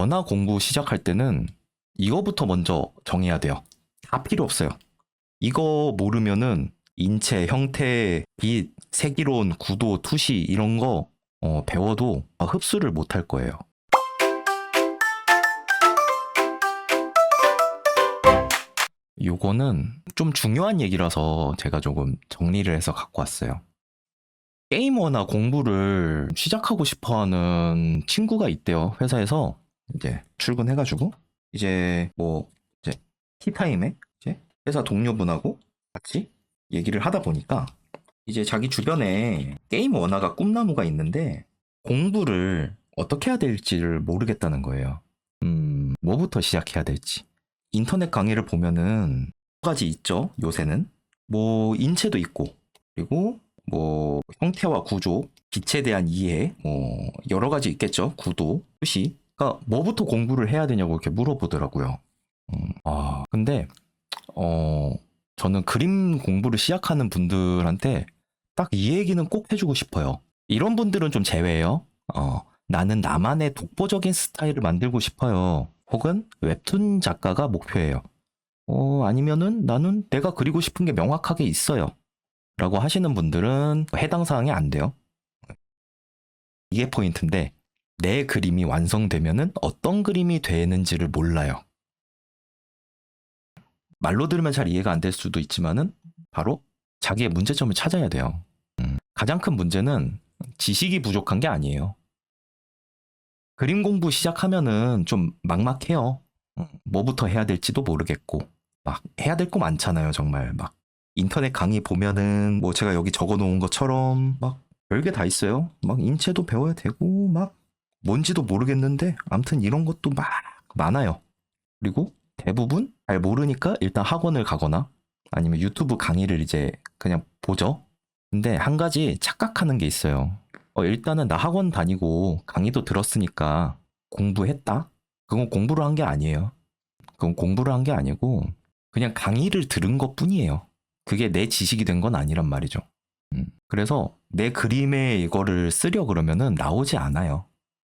언어 공부 시작할 때는 이거부터 먼저 정해야 돼요. 다 필요 없어요. 이거 모르면은 인체, 형태, 빛, 색이론, 구도, 투시 이런 거 배워도 흡수를 못 할 거예요. 요거는 좀 중요한 얘기라서 제가 조금 정리를 해서 갖고 왔어요. 게이머나 공부를 시작하고 싶어 하는 친구가 있대요. 회사에서 이제 출근해가지고 이제 티타임에 이제 회사 동료분하고 같이 얘기를 하다 보니까 이제 자기 주변에 게임 원화가 꿈나무가 있는데 공부를 어떻게 해야 될지를 모르겠다는 거예요. 뭐부터 시작해야 될지. 인터넷 강의를 보면은 여러 가지 있죠. 요새는 뭐 인체도 있고 그리고 뭐 형태와 구조, 빛에 대한 이해, 뭐 여러 가지 있겠죠. 구도, 표시. 그러니까 뭐부터 공부를 해야 되냐고 이렇게 물어보더라고요. 근데 저는 그림 공부를 시작하는 분들한테 딱 이 얘기는 꼭 해주고 싶어요. 이런 분들은 좀 제외예요. 나는 나만의 독보적인 스타일을 만들고 싶어요. 혹은 웹툰 작가가 목표예요. 아니면은 나는 내가 그리고 싶은 게 명확하게 있어요. 라고 하시는 분들은 해당 사항이 안 돼요. 이게 포인트인데 내 그림이 완성되면은 어떤 그림이 되는지를 몰라요. 말로 들으면 잘 이해가 안 될 수도 있지만은 바로 자기의 문제점을 찾아야 돼요. 가장 큰 문제는 지식이 부족한 게 아니에요. 그림 공부 시작하면은 좀 막막해요. 뭐부터 해야 될지도 모르겠고 막 해야 될 거 많잖아요. 정말 막 인터넷 강의 보면은 뭐 제가 여기 적어 놓은 것처럼 막 별게 다 있어요. 막 인체도 배워야 되고 막 뭔지도 모르겠는데 아무튼 이런 것도 막 많아요. 그리고 대부분 잘 모르니까 일단 학원을 가거나 아니면 유튜브 강의를 이제 그냥 보죠. 근데 한 가지 착각하는 게 있어요. 일단은 나 학원 다니고 강의도 들었으니까 공부했다? 그건 공부를 한 게 아니에요. 그건 공부를 한 게 아니고 그냥 강의를 들은 것 뿐이에요. 그게 내 지식이 된 건 아니란 말이죠. 그래서 내 그림에 이거를 쓰려 그러면은 나오지 않아요.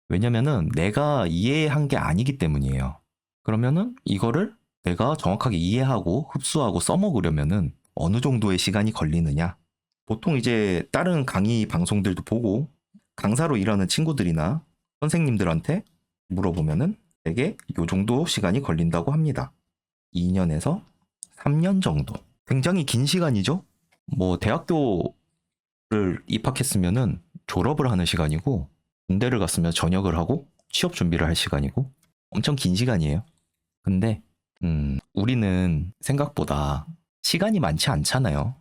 왜냐면은 내가 이해한 게 아니기 때문이에요. 그러면은 이거를 내가 정확하게 이해하고 흡수하고 써먹으려면은 어느 정도의 시간이 걸리느냐? 보통 이제 다른 강의 방송들도 보고 강사로 일하는 친구들이나 선생님들한테 물어보면은 되게 요 정도 시간이 걸린다고 합니다. 2년에서 3년 정도. 굉장히 긴 시간이죠? 뭐 대학교를 입학했으면은 졸업을 하는 시간이고 군대를 갔으면 전역을 하고 취업 준비를 할 시간이고 엄청 긴 시간이에요. 근데 우리는 생각보다 시간이 많지 않잖아요.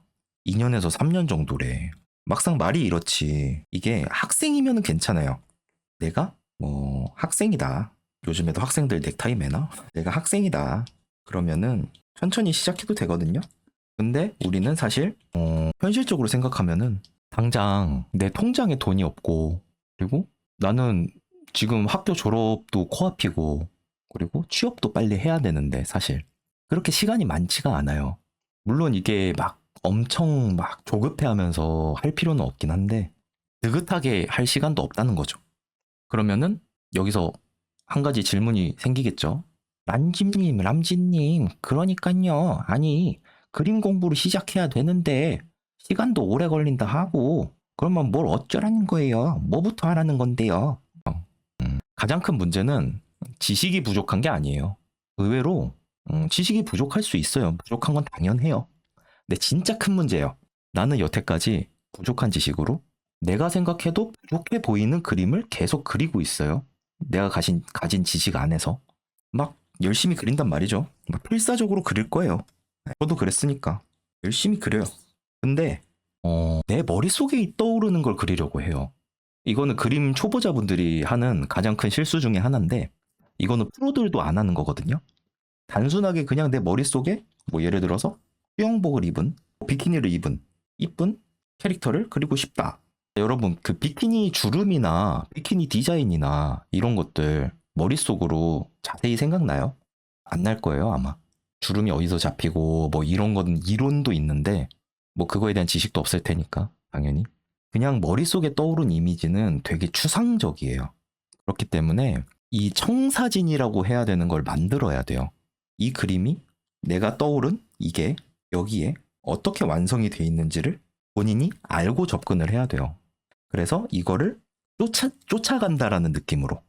2년에서 3년 정도래. 막상 말이 이렇지. 이게 학생이면 괜찮아요. 내가 뭐 학생이다. 요즘에도 학생들 넥타이 매나? 내가 학생이다. 그러면은 천천히 시작해도 되거든요. 근데 우리는 사실 현실적으로 생각하면은 당장 내 통장에 돈이 없고 그리고 나는 지금 학교 졸업도 코앞이고 그리고 취업도 빨리 해야 되는데 사실 그렇게 시간이 많지가 않아요. 물론 이게 막 엄청 막 조급해하면서 할 필요는 없긴 한데 느긋하게 할 시간도 없다는 거죠. 그러면은 여기서 한 가지 질문이 생기겠죠. 람진님, 그러니까요. 아니, 그림 공부를 시작해야 되는데 시간도 오래 걸린다 하고 그러면 뭘 어쩌라는 거예요? 뭐부터 하라는 건데요? 가장 큰 문제는 지식이 부족한 게 아니에요. 의외로 지식이 부족할 수 있어요. 부족한 건 당연해요. 근데 진짜 큰 문제예요. 나는 여태까지 부족한 지식으로 내가 생각해도 부족해 보이는 그림을 계속 그리고 있어요. 내가 가진 지식 안에서. 막 열심히 그린단 말이죠. 막 필사적으로 그릴 거예요. 저도 그랬으니까. 열심히 그려요. 근데, 내 머릿속에 떠오르는 걸 그리려고 해요. 이거는 그림 초보자분들이 하는 가장 큰 실수 중에 하나인데, 이거는 프로들도 안 하는 거거든요. 단순하게 그냥 내 머릿속에, 뭐 예를 들어서, 수영복을 입은, 비키니를 입은, 이쁜 캐릭터를 그리고 싶다. 여러분, 그 비키니 주름이나 비키니 디자인이나 이런 것들 머릿속으로 자세히 생각나요? 안 날 거예요, 아마. 주름이 어디서 잡히고, 뭐 이런 건 이론도 있는데, 뭐 그거에 대한 지식도 없을 테니까, 당연히. 그냥 머릿속에 떠오른 이미지는 되게 추상적이에요. 그렇기 때문에 이 청사진이라고 해야 되는 걸 만들어야 돼요. 이 그림이 내가 떠오른 이게 여기에 어떻게 완성이 돼 있는지를 본인이 알고 접근을 해야 돼요. 그래서 이거를 쫓아간다라는 느낌으로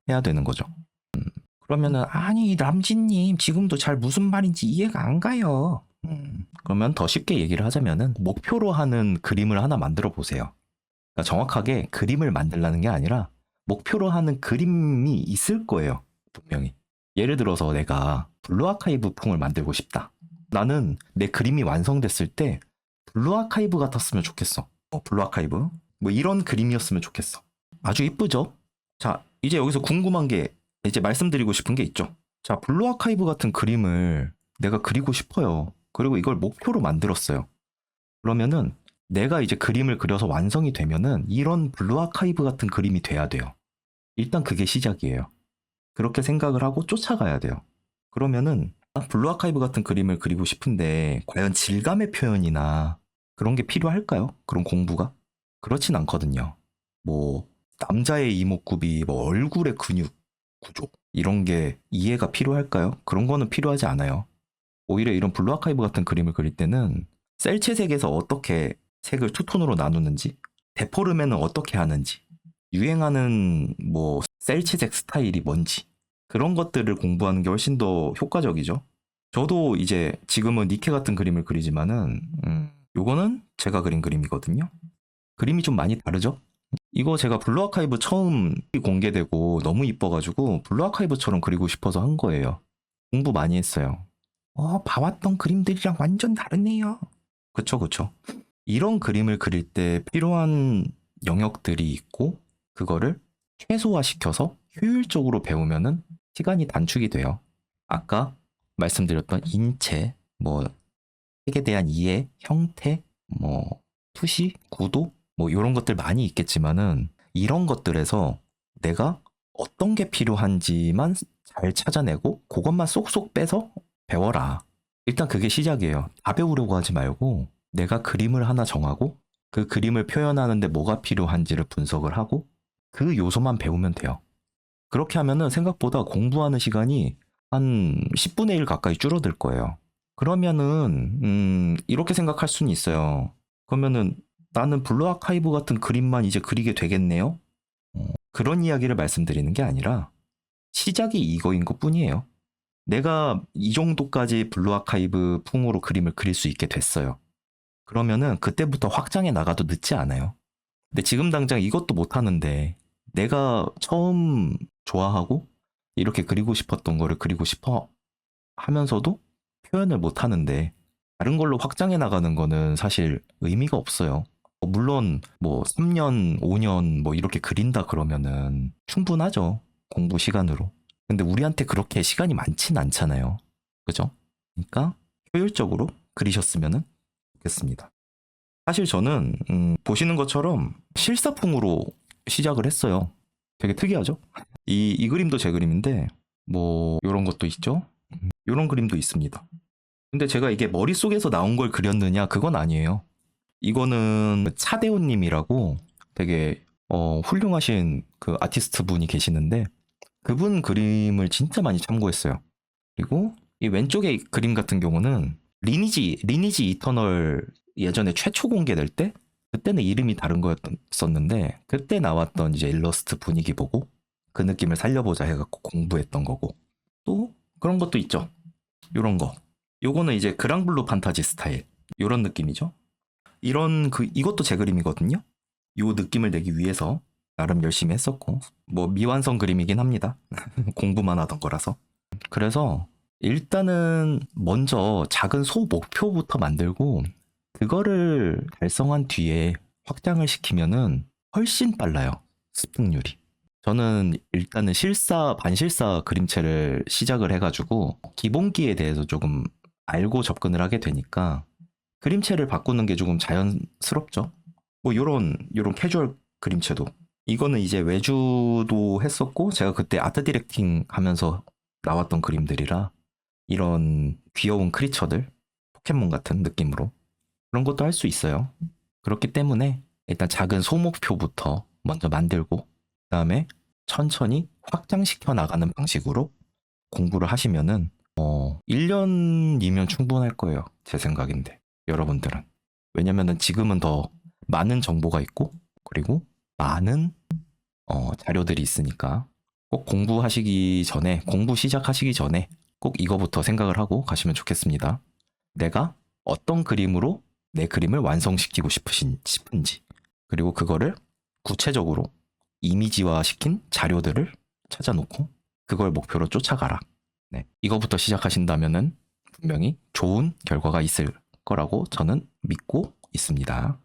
해야 되는 거죠. 그러면은 아니 람진님 지금도 잘 무슨 말인지 이해가 안 가요. 그러면 더 쉽게 얘기를 하자면은 목표로 하는 그림을 하나 만들어 보세요. 그러니까 정확하게 그림을 만들라는 게 아니라 목표로 하는 그림이 있을 거예요. 분명히. 예를 들어서 내가 블루 아카이브 풍을 만들고 싶다. 나는 내 그림이 완성됐을 때 블루 아카이브 같았으면 좋겠어. 블루 아카이브. 뭐 이런 그림이었으면 좋겠어. 아주 이쁘죠? 자, 이제 여기서 궁금한 게 이제 말씀드리고 싶은 게 있죠. 자, 블루 아카이브 같은 그림을 내가 그리고 싶어요. 그리고 이걸 목표로 만들었어요. 그러면은 내가 이제 그림을 그려서 완성이 되면은 이런 블루 아카이브 같은 그림이 돼야 돼요. 일단 그게 시작이에요. 그렇게 생각을 하고 쫓아가야 돼요. 그러면은 블루 아카이브 같은 그림을 그리고 싶은데 과연 질감의 표현이나 그런 게 필요할까요? 그런 공부가? 그렇진 않거든요. 뭐 남자의 이목구비, 뭐 얼굴의 근육 구조 이런 게 이해가 필요할까요? 그런 거는 필요하지 않아요. 오히려 이런 블루 아카이브 같은 그림을 그릴 때는 셀체색에서 어떻게 색을 투톤으로 나누는지, 데포르메는 어떻게 하는지, 유행하는 뭐 셀체색 스타일이 뭔지 그런 것들을 공부하는 게 훨씬 더 효과적이죠. 저도 이제 지금은 니케 같은 그림을 그리지만은 요거는 제가 그린 그림이거든요. 그림이 좀 많이 다르죠? 이거 제가 블루 아카이브 처음 공개되고 너무 이뻐가지고 블루 아카이브처럼 그리고 싶어서 한 거예요. 공부 많이 했어요. 봐왔던 그림들이랑 완전 다르네요. 그쵸, 그쵸. 이런 그림을 그릴 때 필요한 영역들이 있고 그거를 최소화시켜서 효율적으로 배우면은 시간이 단축이 돼요. 아까 말씀드렸던 인체, 뭐 색에 대한 이해, 형태, 뭐 투시, 구도, 뭐 이런 것들 많이 있겠지만은 이런 것들에서 내가 어떤 게 필요한지만 잘 찾아내고 그것만 쏙쏙 빼서 배워라. 일단 그게 시작이에요. 다 배우려고 하지 말고 내가 그림을 하나 정하고 그 그림을 표현하는데 뭐가 필요한지를 분석을 하고 그 요소만 배우면 돼요. 그렇게 하면은 생각보다 공부하는 시간이 한 10분의 1 가까이 줄어들 거예요. 그러면은 이렇게 생각할 수는 있어요. 그러면은 나는 블루 아카이브 같은 그림만 이제 그리게 되겠네요? 그런 이야기를 말씀드리는 게 아니라 시작이 이거인 것 뿐이에요. 내가 이 정도까지 블루 아카이브 풍으로 그림을 그릴 수 있게 됐어요. 그러면은 그때부터 확장해 나가도 늦지 않아요. 근데 지금 당장 이것도 못하는데 내가 처음 좋아하고 이렇게 그리고 싶었던 거를 그리고 싶어 하면서도 표현을 못하는데 다른 걸로 확장해 나가는 거는 사실 의미가 없어요. 물론 뭐 3년, 5년 뭐 이렇게 그린다 그러면은 충분하죠. 공부 시간으로. 근데 우리한테 그렇게 시간이 많진 않잖아요. 그죠? 그러니까 효율적으로 그리셨으면 좋겠습니다. 사실 저는 보시는 것처럼 실사풍으로 시작을 했어요. 되게 특이하죠? 이 그림도 제 그림인데 뭐 이런 것도 있죠? 이런 그림도 있습니다. 근데 제가 이게 머릿속에서 나온 걸 그렸느냐 그건 아니에요. 이거는 차대호님이라고 되게 훌륭하신 그 아티스트 분이 계시는데 그분 그림을 진짜 많이 참고했어요. 그리고 이 왼쪽의 그림 같은 경우는 리니지 이터널 예전에 최초 공개될 때 그때는 이름이 다른 거였었는데 그때 나왔던 이제 일러스트 분위기 보고 그 느낌을 살려보자 해갖고 공부했던 거고 또 그런 것도 있죠. 요런 거. 요거는 이제 그랑블루 판타지 스타일 요런 느낌이죠. 이것도 제 그림이거든요. 요 느낌을 내기 위해서 나름 열심히 했었고 뭐 미완성 그림이긴 합니다. 공부만 하던 거라서. 그래서 일단은 먼저 작은 소목표부터 만들고 그거를 달성한 뒤에 확장을 시키면은 훨씬 빨라요. 습득률이. 저는 일단은 반실사 그림체를 시작을 해가지고 기본기에 대해서 조금 알고 접근을 하게 되니까 그림체를 바꾸는 게 조금 자연스럽죠. 뭐 요런 캐주얼 그림체도 이거는 이제 외주도 했었고 제가 그때 아트 디렉팅 하면서 나왔던 그림들이라 이런 귀여운 크리처들 포켓몬 같은 느낌으로 그런 것도 할 수 있어요. 그렇기 때문에 일단 작은 소목표부터 먼저 만들고 그다음에 천천히 확장시켜 나가는 방식으로 공부를 하시면은 1년이면 충분할 거예요. 제 생각인데 여러분들은. 왜냐면은 지금은 더 많은 정보가 있고 그리고 많은 자료들이 있으니까 꼭 공부 시작하시기 전에 꼭 이거부터 생각을 하고 가시면 좋겠습니다. 내가 어떤 그림으로 내 그림을 완성시키고 싶은지 그리고 그거를 구체적으로 이미지화 시킨 자료들을 찾아놓고 그걸 목표로 쫓아가라. 네, 이거부터 시작하신다면은 분명히 좋은 결과가 있을 거라고 저는 믿고 있습니다.